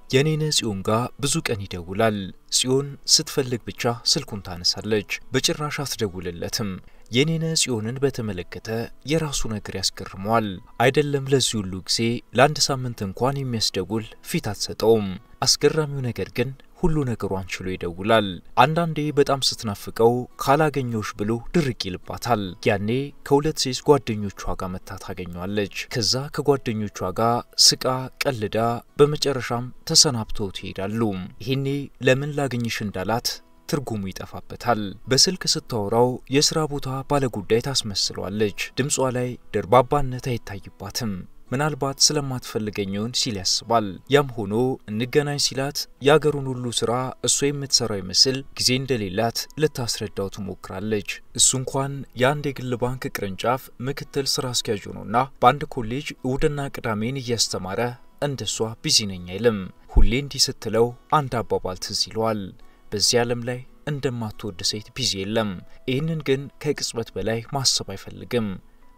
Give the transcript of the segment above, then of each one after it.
የኔነ ጽዮን ጋር ብዙ ቀን ይደውላል። ጽዮን ስትፈልግ ብቻ ስልኩን ታነሳለች። በጭራሽ አትደውልለትም። የኔነ ጽዮንን በተመለከተ የራሱ ነገር ያስገርመዋል። አይደለም ለዚህ ሁሉ ጊዜ ለአንድ ሳምንት እንኳን የሚያስደውል ፊት አትሰጠውም። አስገራሚው ነገር ግን ሁሉ ነገሯን ችሎ ይደውላል። አንዳንዴ በጣም ስትናፍቀው ካላገኘውሽ ብሎ ድርቅ ይልባታል። ያኔ ከሁለት ሴት ጓደኞቿ ጋር መታ ታገኘዋለች። ከዛ ከጓደኞቿ ጋር ስቃ ቀልዳ በመጨረሻም ተሰናብተው ይሄዳሉ። ይሄኔ ለምን ላገኝሽ እንዳላት ትርጉሙ ይጠፋበታል። በስልክ ስታወራው የሥራ ቦታ ባለጉዳይ ታስመስለዋለች። ድምጿ ላይ ደርባባነት አይታይባትም። ምናልባት ስለማትፈልገኝውን ሲል ያስባል። ያም ሆኖ እንገናኝ ሲላት ያገሩን ሁሉ ስራ እሷ የምትሰራው ይመስል ጊዜ እንደሌላት ልታስረዳው ትሞክራለች። እሱ እንኳን የአንድ የግል ባንክ ቅርንጫፍ ምክትል ስራ አስኪያጅ ነውና በአንድ ኮሌጅ እሁድና ቅዳሜን እያስተማረ እንደሷ ቢዚ ነኝ አይልም። ሁሌ እንዲህ ስትለው አንድ አባባል ትዝ ይለዋል። በዚህ ዓለም ላይ እንደማትወድ ሴት ቢዚ የለም። ይህንን ግን ከቅጽበት በላይ ማሰብ አይፈልግም።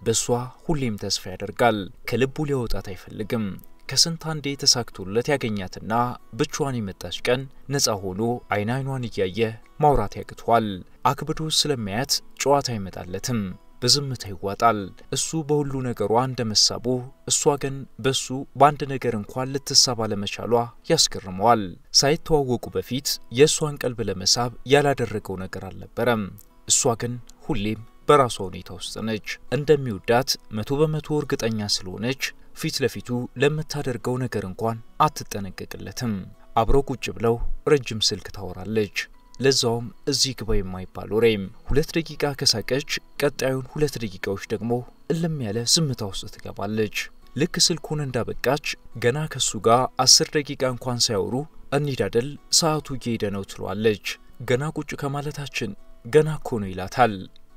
በሷ ሁሌም ተስፋ ያደርጋል። ከልቡ ሊያወጣት አይፈልግም። ከስንት አንዴ ተሳክቶለት ያገኛትና ብቻዋን የመጣች ቀን ነፃ ሆኖ አይናይኗን እያየ ማውራት ያቅቷል። አክብዶ ስለሚያያት ጨዋታ አይመጣለትም። በዝምታ ይዋጣል። እሱ በሁሉ ነገሯ እንደመሳቡ እሷ ግን በሱ በአንድ ነገር እንኳን ልትሳብ አለመቻሏ ያስገርመዋል። ሳይተዋወቁ በፊት የእሷን ቀልብ ለመሳብ ያላደረገው ነገር አልነበረም። እሷ ግን ሁሌም በራሷ ሁኔታ ውስጥ ነች። እንደሚወዳት 100% እርግጠኛ ስለሆነች ፊት ለፊቱ ለምታደርገው ነገር እንኳን አትጠነቀቅለትም። አብረው ቁጭ ብለው ረጅም ስልክ ታወራለች። ለዛውም እዚህ ግባ የማይባል ወሬም 2 ደቂቃ ከሳቀች ቀጣዩን 2 ደቂቃዎች ደግሞ እልም ያለ ዝምታ ውስጥ ትገባለች። ልክ ስልኩን እንዳበቃች ገና ከሱ ጋር 10 ደቂቃ እንኳን ሳይወሩ እንሂዳደል ሰዓቱ እየሄደ ነው ትሏለች። ገና ቁጭ ከማለታችን ገና እኮ ነው ይላታል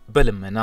በልመና።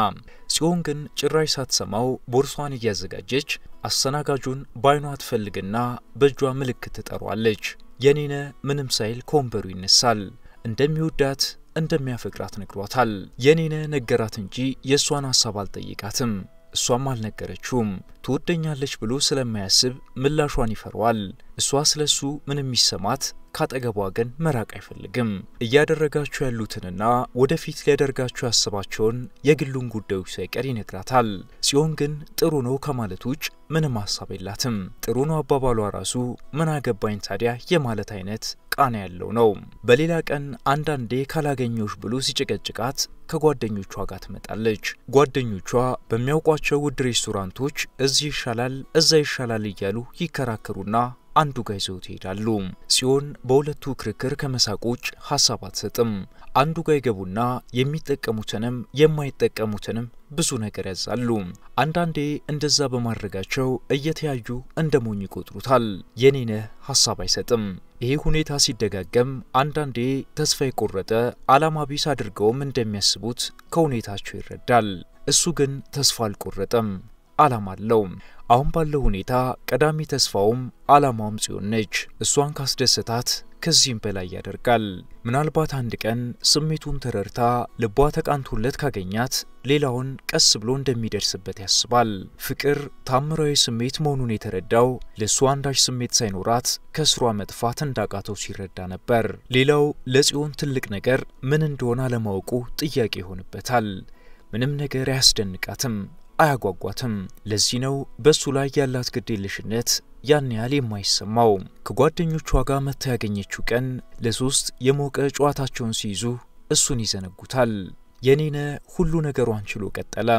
ጽዮን ግን ጭራሽ ሳትሰማው ቦርሷን እያዘጋጀች አስተናጋጁን ባይኗ ትፈልግና በእጇ ምልክት ትጠራዋለች። የኔነ ምንም ሳይል ከወንበሩ ይነሳል። እንደሚወዳት እንደሚያፈቅራት ነግሯታል። የኔነ ነገራት እንጂ የሷን ሐሳብ አልጠየቃትም። እሷም አልነገረችውም። ትወደኛለች ብሎ ስለማያስብ ምላሿን ይፈራዋል። እሷ ስለሱ ምንም ይሰማት ካጠገቧ ግን መራቅ አይፈልግም። እያደረጋቸው ያሉትንና ወደፊት ሊያደርጋቸው ያስባቸውን የግሉን ጉዳዮች ሳይቀር ይነግራታል። ጽዮን ግን ጥሩ ነው ከማለት ውጭ ምንም ሐሳብ የላትም። ጥሩ ነው አባባሏ ራሱ ምን አገባኝ ታዲያ የማለት አይነት ቃና ያለው ነው። በሌላ ቀን አንዳንዴ ካላገኘውሽ ብሎ ሲጨቀጭቃት ከጓደኞቿ ጋር ትመጣለች። ጓደኞቿ በሚያውቋቸው ውድ ሬስቶራንቶች እዚህ ይሻላል እዛ ይሻላል እያሉ ይከራከሩና አንዱ ጋር ይዘው ይሄዳሉ። ጽዮን በሁለቱ ክርክር ከመሳቆች ሐሳብ አትሰጥም። አንዱ ጋር ይገቡና የሚጠቀሙትንም የማይጠቀሙትንም ብዙ ነገር ያዛሉ። አንዳንዴ እንደዛ በማድረጋቸው እየተያዩ እንደሞኝ ይቆጥሩታል። የኔነ ሐሳብ አይሰጥም። ይሄ ሁኔታ ሲደጋገም አንዳንዴ ተስፋ የቆረጠ ዓላማ ቢስ አድርገውም እንደሚያስቡት ከሁኔታቸው ይረዳል። እሱ ግን ተስፋ አልቆረጠም። ዓላማ አለው። አሁን ባለው ሁኔታ ቀዳሚ ተስፋውም ዓላማውም ጽዮን ነች። እሷን ካስደሰታት ከዚህም በላይ ያደርጋል። ምናልባት አንድ ቀን ስሜቱን ተረርታ ልቧ ተቃንቶለት ካገኛት ሌላውን ቀስ ብሎ እንደሚደርስበት ያስባል። ፍቅር ታምራዊ ስሜት መሆኑን የተረዳው ለሷ አንዳች ስሜት ሳይኖራት ከስሯ መጥፋት እንዳቃተው ሲረዳ ነበር። ሌላው ለጽዮን ትልቅ ነገር ምን እንደሆነ አለማወቁ ጥያቄ ይሆንበታል። ምንም ነገር አያስደንቃትም፣ አያጓጓትም። ለዚህ ነው በሱ ላይ ያላት ግዴለሽነት ያን ያህል የማይሰማው። ከጓደኞቿ ጋር መታ ያገኘችው ቀን ለሶስት የሞቀ ጨዋታቸውን ሲይዙ እሱን ይዘነጉታል። የኔነ ሁሉ ነገሯን ችሎ ቀጠለ።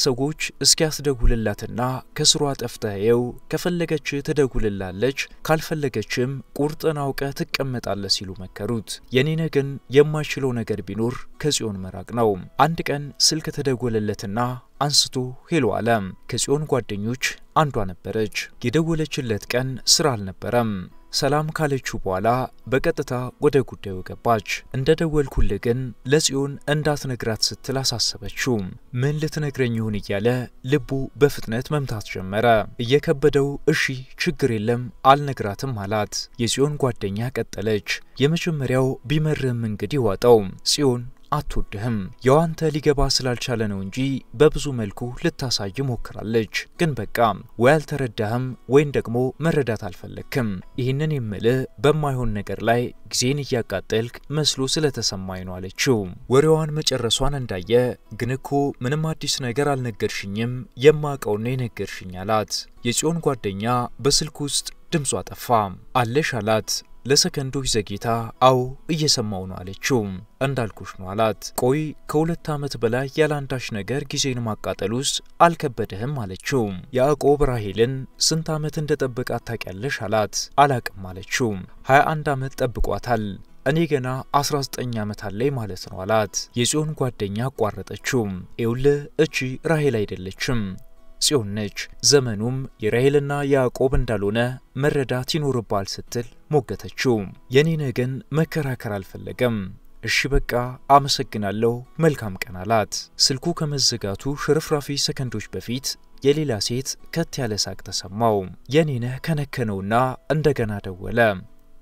ሰዎች እስኪያስደውልላትና ከስሯ ጠፍተው ከፈለገች ተደውልላለች ካልፈለገችም ቁርጥን አውቀ ትቀመጣለች ሲሉ መከሩት። የኔነ ግን የማይችለው ነገር ቢኖር ከጽዮን መራቅ ነው። አንድ ቀን ስልክ ተደውለለትና አንስቶ ሄሎ አለ። ከጽዮን ጓደኞች አንዷ ነበረች። የደወለችለት ቀን ስራ አልነበረም። ሰላም ካለችው በኋላ በቀጥታ ወደ ጉዳዩ ገባች። እንደደወልኩልህ ግን ለጽዮን እንዳትነግራት ስትል አሳሰበችው። ምን ልትነግረኝ ይሆን እያለ ልቡ በፍጥነት መምታት ጀመረ። እየከበደው እሺ ችግር የለም አልነግራትም አላት። የጽዮን ጓደኛ ቀጠለች። የመጀመሪያው ቢመርም እንግዲህ ዋጣው። ጽዮን አትወድህም። ያው አንተ ሊገባ ስላልቻለ ነው እንጂ በብዙ መልኩ ልታሳይ ሞክራለች። ግን በቃ ወይ አልተረዳህም ወይን ደግሞ መረዳት አልፈለክም። ይህንን የምልህ በማይሆን ነገር ላይ ጊዜን እያቃጠልክ መስሎ ስለተሰማኝ ነው አለችው። ወሬዋን መጨረሷን እንዳየ ግን እኮ ምንም አዲስ ነገር አልነገርሽኝም፣ የማውቀው ነው የነገርሽኝ አላት። የጽዮን ጓደኛ በስልክ ውስጥ ድምጿ ጠፋ። አለሽ አላት። ለሰከንዶች ዘግይታ አው እየሰማው ነው አለችው። እንዳልኩሽ ነው አላት። ቆይ ከሁለት ዓመት በላይ ያላንዳሽ ነገር ጊዜን ማቃጠሉስ አልከበደህም አለችው። ያዕቆብ ራሔልን ስንት ዓመት እንደጠበቃት ታውቂያለሽ አላት። አላቅም አለችው። 21 ዓመት ጠብቋታል። እኔ ገና 19 ዓመት አለኝ ማለት ነው አላት። የጽዮን ጓደኛ አቋረጠችው። ይኸውልህ እቺ ራሔል አይደለችም ጽዮን ነች። ዘመኑም የራሔልና ያዕቆብ እንዳልሆነ መረዳት ይኖርባል ስትል ሞገተችው። የኔነ ግን መከራከር አልፈለገም። እሺ በቃ አመሰግናለሁ፣ መልካም ቀን አላት። ስልኩ ከመዘጋቱ ሽርፍራፊ ሰከንዶች በፊት የሌላ ሴት ከት ያለ ሳቅ ተሰማው። የኔነ ከነከነውና እንደገና ደወለ።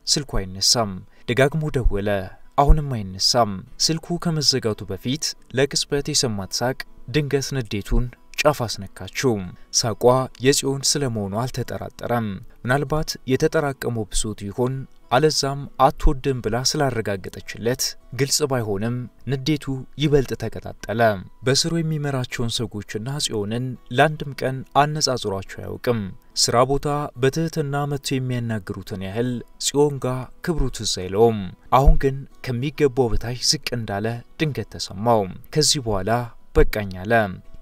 ስልኩ አይነሳም። ደጋግሞ ደወለ። አሁንም አይነሳም። ስልኩ ከመዘጋቱ በፊት ለቅጽበት የሰማት ሳቅ ድንገት ንዴቱን ጫፍ አስነካችው። ሳቋ የጽዮን ስለመሆኑ አልተጠራጠረም። ምናልባት የተጠራቀመው ብሶት ይሆን አለዛም አትወድም ብላ ስላረጋገጠችለት ግልጽ ባይሆንም ንዴቱ ይበልጥ ተቀጣጠለ። በስሩ የሚመራቸውን ሰዎችና ጽዮንን ለአንድም ቀን አነጻጽሯቸው አያውቅም። ስራ ቦታ በትህትና መጥቶ የሚያናግሩትን ያህል ጽዮን ጋር ክብሩ ትዝ አይለውም። አሁን ግን ከሚገባው በታች ዝቅ እንዳለ ድንገት ተሰማው። ከዚህ በኋላ በቃኝ አለ።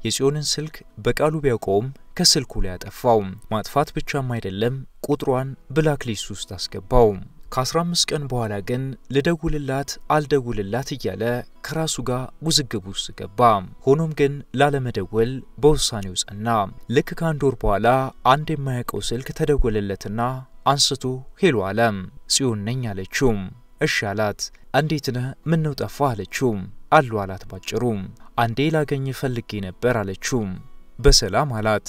የጽዮንን ስልክ በቃሉ ቢያውቀውም ከስልኩ ላይ ያጠፋው። ማጥፋት ብቻም አይደለም ቁጥሯን ብላክሊስት ውስጥ አስገባው። ከ15 ቀን በኋላ ግን ልደውልላት አልደውልላት እያለ ከራሱ ጋር ውዝግብ ውስጥ ገባ። ሆኖም ግን ላለመደወል በውሳኔው ጸና። ልክ ከአንድ ወር በኋላ አንድ የማያውቀው ስልክ ተደወለለትና አንስቶ ሄሎ አለ። ጽዮን ነኝ አለችው። እሺ አላት። እንዴት ነህ? ምን ነው ጠፋ አለችው። አሉ አላት ባጭሩ። አንዴ ላገኝ ፈልጌ ነበር አለችው። በሰላም አላት።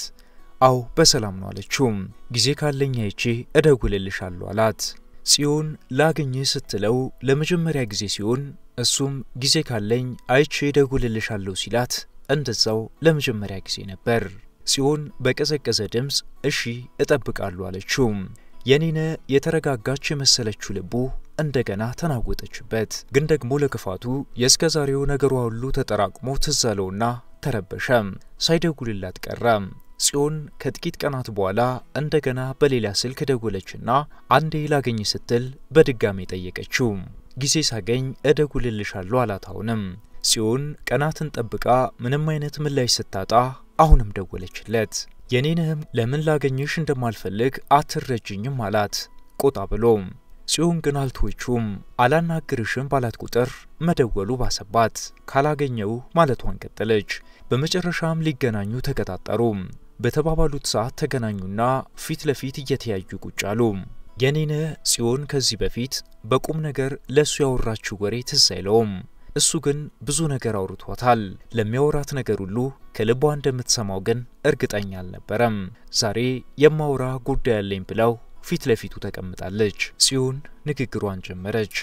አው በሰላም ነው አለችው። ጊዜ ካለኝ አይቼ እደውልልሻለሁ አላት። ጽዮን ላገኝ ስትለው ለመጀመሪያ ጊዜ ሲሆን እሱም ጊዜ ካለኝ አይቼ እደውልልሻለሁ ሲላት እንደዛው ለመጀመሪያ ጊዜ ነበር። ጽዮን በቀዘቀዘ ድምጽ እሺ እጠብቃለሁ አለችው። የኔነ የተረጋጋች የመሰለችው ልቡ እንደገና ተናወጠችበት። ግን ደግሞ ለክፋቱ የስከዛሬው ነገሯ ሁሉ ተጠራቅሞ ተዛለውና ተረበሸ። ሳይደውልላት ቀረ። ጽዮን ከጥቂት ቀናት በኋላ እንደገና በሌላ ስልክ ደወለችና አንዴ ላገኝ ስትል በድጋሚ ጠየቀችው። ጊዜ ሳገኝ እደውልልሻለሁ አላት። አሁንም ጽዮን ቀናትን ጠብቃ ምንም አይነት ምላሽ ስታጣ አሁንም ደወለችለት። የኔነህም ለምን ላገኝሽ እንደማልፈልግ አትረጅኝም አላት ቆጣ ብሎ። ጽዮን ግን አልተወችውም። አላናግርሽም ባላት ቁጥር መደወሉ ባሰባት። ካላገኘው ማለቷን ቀጠለች። በመጨረሻም ሊገናኙ ተቀጣጠሩ። በተባባሉት ሰዓት ተገናኙና ፊት ለፊት እየተያዩ ቁጭ አሉ። የኔነህ ጽዮን ከዚህ በፊት በቁም ነገር ለሱ ያወራችው ወሬ ትዝ አይለውም። እሱ ግን ብዙ ነገር አውርቷታል። ለሚያወራት ነገር ሁሉ ከልቧ እንደምትሰማው ግን እርግጠኛ አልነበረም። ዛሬ የማውራ ጉዳይ አለኝ ብለው ፊት ለፊቱ ተቀምጣለች። ጽዮን ንግግሯን ጀመረች።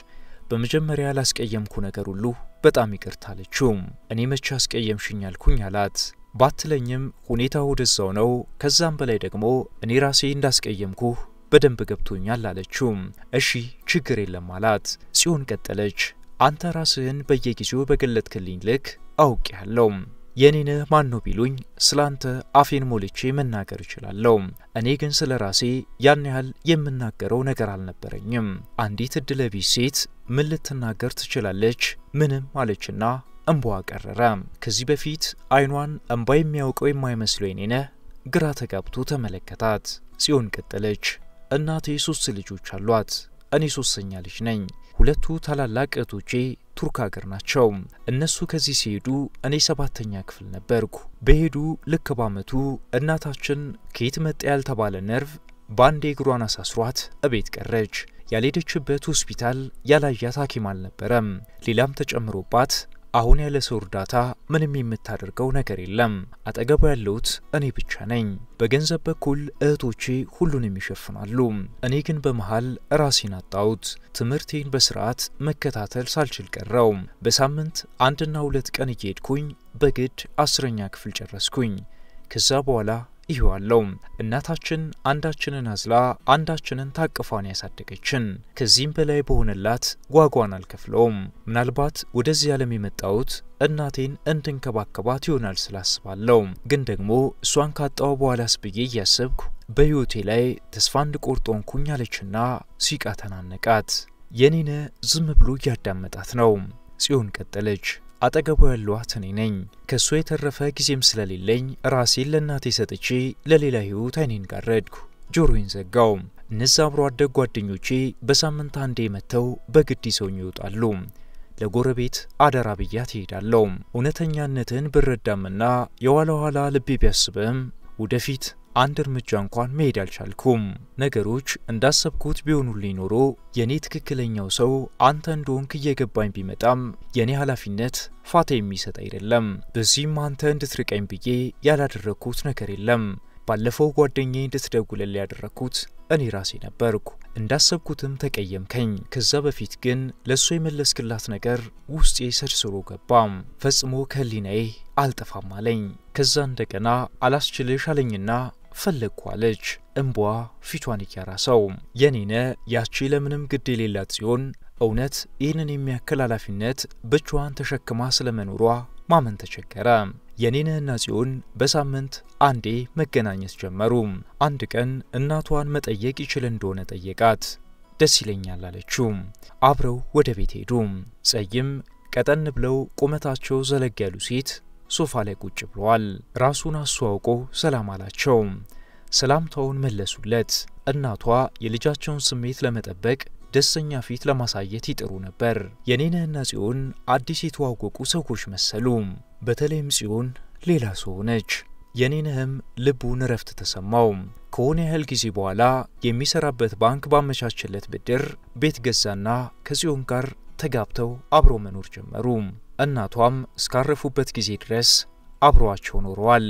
በመጀመሪያ ላስቀየምኩ ነገር ሁሉ በጣም ይቅርታ አለችው። እኔ መቼ አስቀየምሽኝ አልኩኝ አላት። ባትለኝም ሁኔታው ወደዛው ነው። ከዛም በላይ ደግሞ እኔ ራሴ እንዳስቀየምኩ በደንብ ገብቶኛል አለችው። እሺ ችግር የለም አላት። ጽዮን ቀጠለች። አንተ ራስህን በየጊዜው በገለጥክልኝ ልክ አውቄያለሁ። የኔነህ ማን ነው ቢሉኝ ስላንተ አፌን ሞልቼ መናገር እችላለሁ። እኔ ግን ስለ ራሴ ያን ያህል የምናገረው ነገር አልነበረኝም። አንዲት እድለቢስ ሴት ምን ልትናገር ትችላለች? ምንም አለችና እንቧ ቀረረ። ከዚህ በፊት አይኗን እንባ የሚያውቀው የማይመስለው የኔነህ ግራ ተጋብቶ ተመለከታት። ጽዮን ቀጠለች። እናቴ 3 ልጆች አሏት። እኔ 3ኛ ልጅ ነኝ። ሁለቱ ታላላቅ እህቶቼ ቱርክ ሀገር ናቸው። እነሱ ከዚህ ሲሄዱ እኔ 7ኛ ክፍል ነበርኩ። በሄዱ ልክ ባመቱ እናታችን ከየት መጣ ያልተባለ ነርቭ ባንዴ እግሯን አሳስሯት እቤት ቀረች። ያልሄደችበት ሆስፒታል ያላያት ሐኪም አልነበረም። ሌላም ተጨምሮባት አሁን ያለ ሰው እርዳታ ምንም የምታደርገው ነገር የለም። አጠገቡ ያለሁት እኔ ብቻ ነኝ። በገንዘብ በኩል እህቶቼ ሁሉንም ይሸፍናሉ። እኔ ግን በመሃል ራሴን አጣሁት። ትምህርቴን በስርዓት መከታተል ሳልችል ቀረው። በሳምንት 1 እና 2 ቀን እየሄድኩኝ በግድ 10ኛ ክፍል ጨረስኩኝ። ከዛ በኋላ ይዋለው እናታችን አንዳችንን አዝላ አንዳችንን ታቅፋን ያሳደገችን። ከዚህም በላይ በሆነላት ዋጋዋን አልከፍለውም። ምናልባት ወደዚህ ዓለም የመጣሁት እናቴን እንድንከባከባት ይሆናል ስላስባለው። ግን ደግሞ እሷን ካጣው በኋላስ ብዬ እያሰብኩ በህይወቴ ላይ ተስፋ እንድቆርጥ ሆንኩኝ አለችና ሲቃ ተናነቃት። የኔነ ዝም ብሎ ያዳመጣት ነው። ጽዮን ቀጠለች። አጠገቡ ያለዋት እኔ ነኝ። ከሱ የተረፈ ጊዜም ስለሌለኝ ራሴን ለእናቴ ሰጥቼ ለሌላ ህይወት አይኔን ጋረድኩ። ጆሮዬን ዘጋው። እነዛ አብሮ አደግ ጓደኞቼ በሳምንት አንዴ መተው በግድ ይዘውኝ ይወጣሉ። ለጎረቤት አደራ ብያት እሄዳለሁ። እውነተኛነትን ብረዳምና የኋላ ኋላ ልቤ ቢያስብም ወደፊት አንድ እርምጃ እንኳን መሄድ አልቻልኩም። ነገሮች እንዳሰብኩት ቢሆኑልኝ ኖሮ የኔ ትክክለኛው ሰው አንተ እንደሆንክ እየገባኝ ቢመጣም የኔ ኃላፊነት ፋታ የሚሰጥ አይደለም። በዚህም አንተ እንድትርቀኝ ብዬ ያላደረኩት ነገር የለም። ባለፈው ጓደኛዬ እንድትደውልልኝ ያደረኩት እኔ ራሴ ነበርኩ። እንዳሰብኩትም ተቀየምከኝ። ከዛ በፊት ግን ለሱ የመለስክላት ነገር ውስጤ ሰርስሮ ገባም። ፈጽሞ ከህሊናዬ አልጠፋም አለኝ። ከዛ እንደገና አላስችልሽ አለኝና ፈለግኳለች። እንቧ ፊቷን እያራሰው የኔነ ያቺ ለምንም ግድ የሌላት ጽዮን እውነት ይህንን የሚያክል ኃላፊነት ብቻዋን ተሸክማ ስለመኖሯ ማመን ተቸገረ። የኔነና ጽዮን በሳምንት አንዴ መገናኘት ጀመሩ። አንድ ቀን እናቷን መጠየቅ ይችል እንደሆነ ጠየቃት። ደስ ይለኛል አለችው። አብረው ወደ ቤት ሄዱ። ጸይም ቀጠን ብለው ቁመታቸው ዘለግ ያሉ ሴት ሶፋ ላይ ቁጭ ብለዋል። ራሱን አስተዋውቆ ሰላም አላቸው። ሰላምታውን መለሱለት። እናቷ የልጃቸውን ስሜት ለመጠበቅ ደስተኛ ፊት ለማሳየት ይጥሩ ነበር። የኔነና ጽዮን አዲስ የተዋወቁ ሰዎች መሰሉ። በተለይም ጽዮን ሌላ ሰው ነች። የኔነህም ልቡን ረፍት ተሰማው። ከሆነ ያህል ጊዜ በኋላ የሚሰራበት ባንክ ባመቻቸለት ብድር ቤት ገዛና ከጽዮን ጋር ተጋብተው አብሮ መኖር ጀመሩ። እናቷም እስካረፉበት ጊዜ ድረስ አብረዋቸው ኖረዋል።